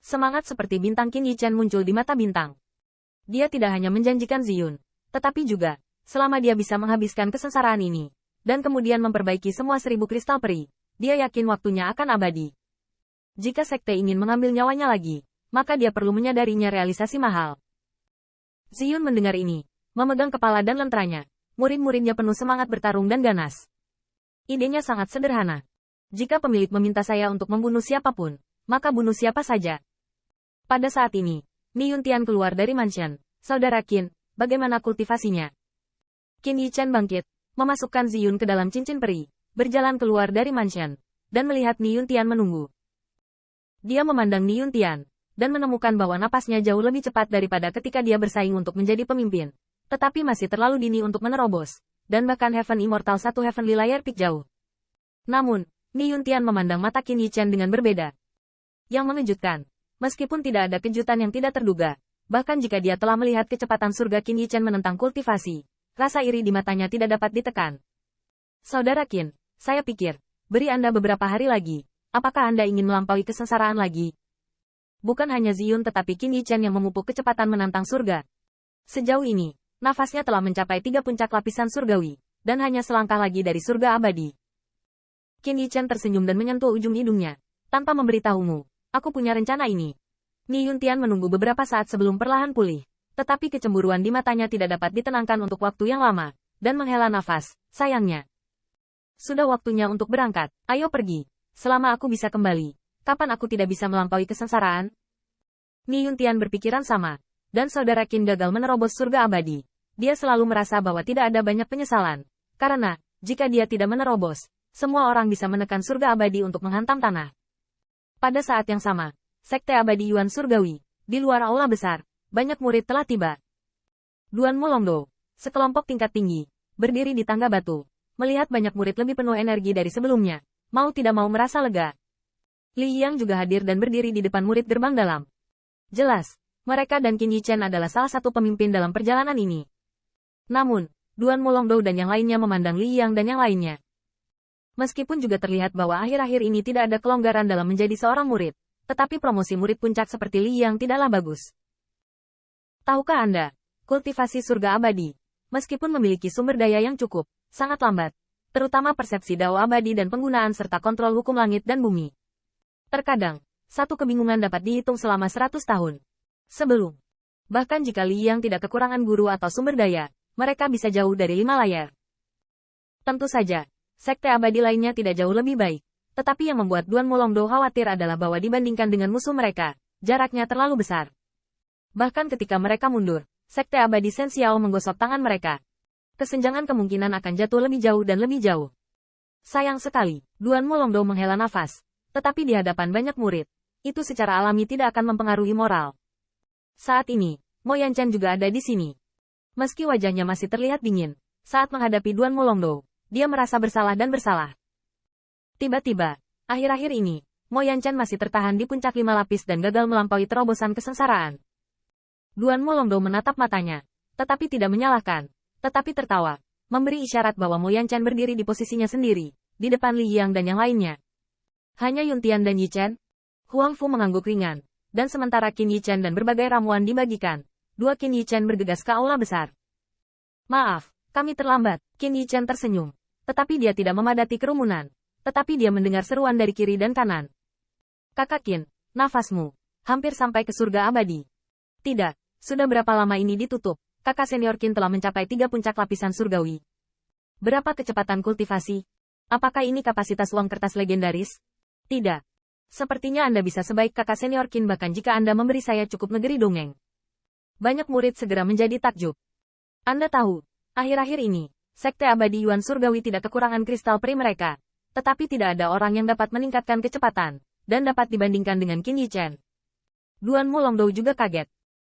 Semangat seperti bintang Qin Yichen muncul di mata bintang. Dia tidak hanya menjanjikan Ziyun, tetapi juga, selama dia bisa menghabiskan kesengsaraan ini, dan kemudian memperbaiki semua 1000 kristal peri, dia yakin waktunya akan abadi. Jika sekte ingin mengambil nyawanya lagi, maka dia perlu menyadarinya realisasi mahal. Ziyun mendengar ini, memegang kepala dan lentranya. Murid-muridnya penuh semangat bertarung dan ganas. Idenya sangat sederhana. Jika pemilik meminta saya untuk membunuh siapapun, maka bunuh siapa saja. Pada saat ini, Mi Yuntian keluar dari mansion. Saudara Qin, bagaimana kultivasinya? Qin Yichen bangkit, memasukkan Ziyun ke dalam cincin peri, berjalan keluar dari mansion, dan melihat Mi Yuntian menunggu. Dia memandang Mi Yuntian, dan menemukan bahwa napasnya jauh lebih cepat daripada ketika dia bersaing untuk menjadi pemimpin. Tetapi masih terlalu dini untuk menerobos, dan bahkan Heaven Immortal 1 Heavenly Layer Peak jauh. Namun, Mi Yuntian memandang mata Qin Yichen dengan berbeda. Yang mengejutkan, meskipun tidak ada kejutan yang tidak terduga, bahkan jika dia telah melihat kecepatan surga Qin Yichen menentang kultivasi, rasa iri di matanya tidak dapat ditekan. Saudara Qin, saya pikir, beri Anda beberapa hari lagi, apakah Anda ingin melampaui kesengsaraan lagi? Bukan hanya Ziyun tetapi Qin Yichen yang memupuk kecepatan menantang surga. Sejauh ini, nafasnya telah mencapai 3 puncak lapisan surgawi, dan hanya selangkah lagi dari surga abadi. Qin Yichen tersenyum dan menyentuh ujung hidungnya. Tanpa memberitahumu, aku punya rencana ini. Mi Yuntian menunggu beberapa saat sebelum perlahan pulih, tetapi kecemburuan di matanya tidak dapat ditenangkan untuk waktu yang lama, dan menghela nafas, sayangnya. Sudah waktunya untuk berangkat, ayo pergi. Selama aku bisa kembali, kapan aku tidak bisa melampaui kesengsaraan? Mi Yuntian berpikiran sama, dan saudara Qin gagal menerobos surga abadi. Dia selalu merasa bahwa tidak ada banyak penyesalan. Karena, jika dia tidak menerobos, semua orang bisa menekan surga abadi untuk menghantam tanah. Pada saat yang sama, Sekte Abadi Yuan Surgawi, di luar aula besar, banyak murid telah tiba. Duan Mulongdo, sekelompok tingkat tinggi, berdiri di tangga batu, melihat banyak murid lebih penuh energi dari sebelumnya, mau tidak mau merasa lega. Li Yang juga hadir dan berdiri di depan murid gerbang dalam. Jelas, mereka dan Qin Yichen adalah salah satu pemimpin dalam perjalanan ini. Namun, Duan Mulongdo dan yang lainnya memandang Li Yang dan yang lainnya. Meskipun juga terlihat bahwa akhir-akhir ini tidak ada kelonggaran dalam menjadi seorang murid, tetapi promosi murid puncak seperti Li Yang tidaklah bagus. Tahukah Anda, kultivasi surga abadi, meskipun memiliki sumber daya yang cukup, sangat lambat, terutama persepsi Dao abadi dan penggunaan serta kontrol hukum langit dan bumi. Terkadang, satu kebingungan dapat dihitung selama 100 tahun. Sebelum, bahkan jika Li Yang tidak kekurangan guru atau sumber daya, mereka bisa jauh dari 5 layar. Tentu saja, sekte abadi lainnya tidak jauh lebih baik, tetapi yang membuat Duan Mulongdo khawatir adalah bahwa dibandingkan dengan musuh mereka, jaraknya terlalu besar. Bahkan ketika mereka mundur, sekte abadi Shen Xiao menggosok tangan mereka. Kesenjangan kemungkinan akan jatuh lebih jauh dan lebih jauh. Sayang sekali, Duan Mulongdo menghela nafas, tetapi di hadapan banyak murid, itu secara alami tidak akan mempengaruhi moral. Saat ini, Mo Yanchen juga ada di sini. Meski wajahnya masih terlihat dingin, saat menghadapi Duan Mulongdo, dia merasa bersalah dan bersalah. Tiba-tiba, akhir-akhir ini, Mo Yanchen masih tertahan di puncak 5 lapis dan gagal melampaui terobosan kesengsaraan. Duan Mulongdo menatap matanya, tetapi tidak menyalahkan, tetapi tertawa, memberi isyarat bahwa Mo Yanchen berdiri di posisinya sendiri, di depan Li Yang dan yang lainnya. Hanya Yuntian dan Yichen? Huang Fu mengangguk ringan, dan sementara Qin Yichen dan berbagai ramuan dibagikan, dua Qin Yichen bergegas ke aula besar. Maaf, kami terlambat, Qin Yichen tersenyum. Tetapi dia tidak memadati kerumunan. Tetapi dia mendengar seruan dari kiri dan kanan. Kakak Qin, nafasmu, hampir sampai ke surga abadi. Tidak, sudah berapa lama ini ditutup, kakak senior Qin telah mencapai 3 puncak lapisan surgawi. Berapa kecepatan kultivasi? Apakah ini kapasitas uang kertas legendaris? Tidak. Sepertinya Anda bisa sebaik kakak senior Qin bahkan jika Anda memberi saya cukup negeri dongeng. Banyak murid segera menjadi takjub. Anda tahu, akhir-akhir ini, Sekte Abadi Yuan Surgawi tidak kekurangan kristal peri mereka. Tetapi tidak ada orang yang dapat meningkatkan kecepatan, dan dapat dibandingkan dengan Qin Yichen. Duan Mulongdo juga kaget.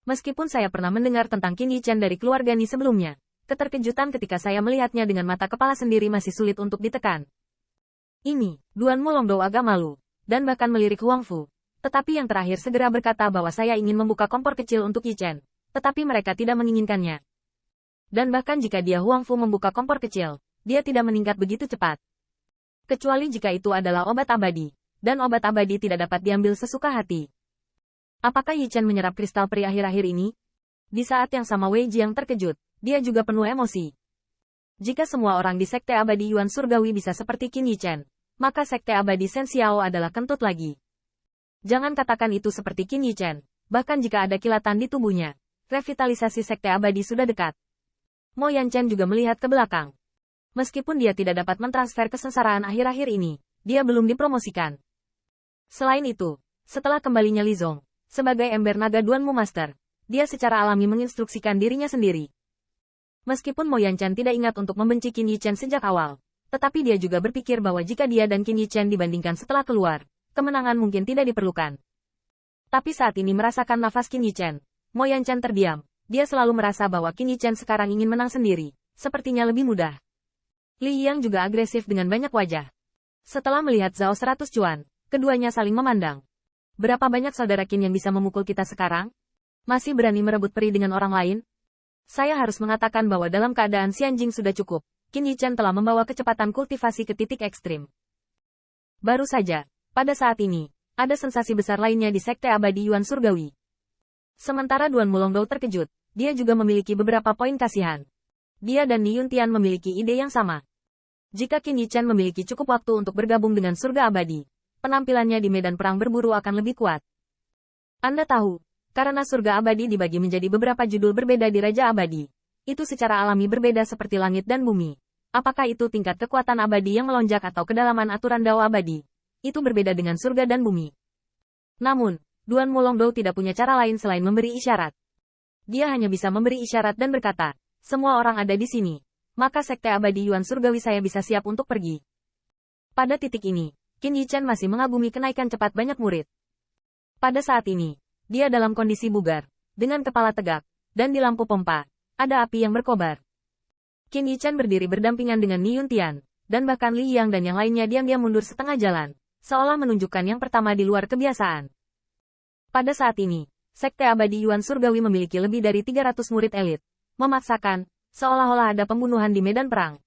Meskipun saya pernah mendengar tentang Qin Yichen dari keluarga Ni sebelumnya, keterkejutan ketika saya melihatnya dengan mata kepala sendiri masih sulit untuk ditekan. Ini, Duan Mulongdo agak malu, dan bahkan melirik Huang Fu. Tetapi yang terakhir segera berkata bahwa saya ingin membuka kompor kecil untuk Yichen, tetapi mereka tidak menginginkannya. Dan bahkan jika dia Huang Fu membuka kompor kecil, dia tidak meningkat begitu cepat. Kecuali jika itu adalah obat abadi, dan obat abadi tidak dapat diambil sesuka hati. Apakah Yi Chen menyerap kristal peri akhir-akhir ini? Di saat yang sama Wei Jiang terkejut, dia juga penuh emosi. Jika semua orang di Sekte Abadi Yuan Surgawi bisa seperti Qin Yi Chen, maka Sekte Abadi Shen Xiao adalah kentut lagi. Jangan katakan itu seperti Qin Yi Chen, bahkan jika ada kilatan di tubuhnya, revitalisasi Sekte Abadi sudah dekat. Mo Yanchen juga melihat ke belakang. Meskipun dia tidak dapat mentransfer kesengsaraan akhir-akhir ini, dia belum dipromosikan. Selain itu, setelah kembalinya Li Zong, sebagai ember naga Duanmu Master, dia secara alami menginstruksikan dirinya sendiri. Meskipun Mo Yanchen tidak ingat untuk membenci Qin Yi Chen sejak awal, tetapi dia juga berpikir bahwa jika dia dan Qin Yi Chen dibandingkan setelah keluar, kemenangan mungkin tidak diperlukan. Tapi saat ini merasakan nafas Qin Yi Chen, Mo Yanchen terdiam. Dia selalu merasa bahwa Qin Yi Chen sekarang ingin menang sendiri, sepertinya lebih mudah. Li Yang juga agresif dengan banyak wajah. Setelah melihat Zhao 100 cuan, keduanya saling memandang. Berapa banyak saudara Qin yang bisa memukul kita sekarang? Masih berani merebut peri dengan orang lain? Saya harus mengatakan bahwa dalam keadaan Xianjing sudah cukup, Qin Yi Chen telah membawa kecepatan kultivasi ke titik ekstrim. Baru saja, pada saat ini, ada sensasi besar lainnya di Sekte Abadi Yuan Surgawi. Sementara Duan Mulongdou terkejut, dia juga memiliki beberapa poin kasihan. Dia dan Ni Yuntian memiliki ide yang sama. Jika Qin Yi Chen memiliki cukup waktu untuk bergabung dengan surga abadi, penampilannya di medan perang berburu akan lebih kuat. Anda tahu, karena surga abadi dibagi menjadi beberapa judul berbeda di Raja Abadi. Itu secara alami berbeda seperti langit dan bumi. Apakah itu tingkat kekuatan abadi yang melonjak atau kedalaman aturan Dao abadi? Itu berbeda dengan surga dan bumi. Namun, Duan Mulongdou tidak punya cara lain selain memberi isyarat. Dia hanya bisa memberi isyarat dan berkata, semua orang ada di sini. Maka Sekte Abadi Yuan Surgawi saya bisa siap untuk pergi. Pada titik ini, Qin Yi Chen masih mengagumi kenaikan cepat banyak murid. Pada saat ini, dia dalam kondisi bugar, dengan kepala tegak, dan di lampu pompa, ada api yang berkobar. Qin Yi Chen berdiri berdampingan dengan Ni Yuntian, dan bahkan Li Yang dan yang lainnya diam-diam mundur setengah jalan, seolah menunjukkan yang pertama di luar kebiasaan. Pada saat ini, Sekte Abadi Yuan Surgawi memiliki lebih dari 300 murid elit, memaksakan, seolah-olah ada pembunuhan di medan perang.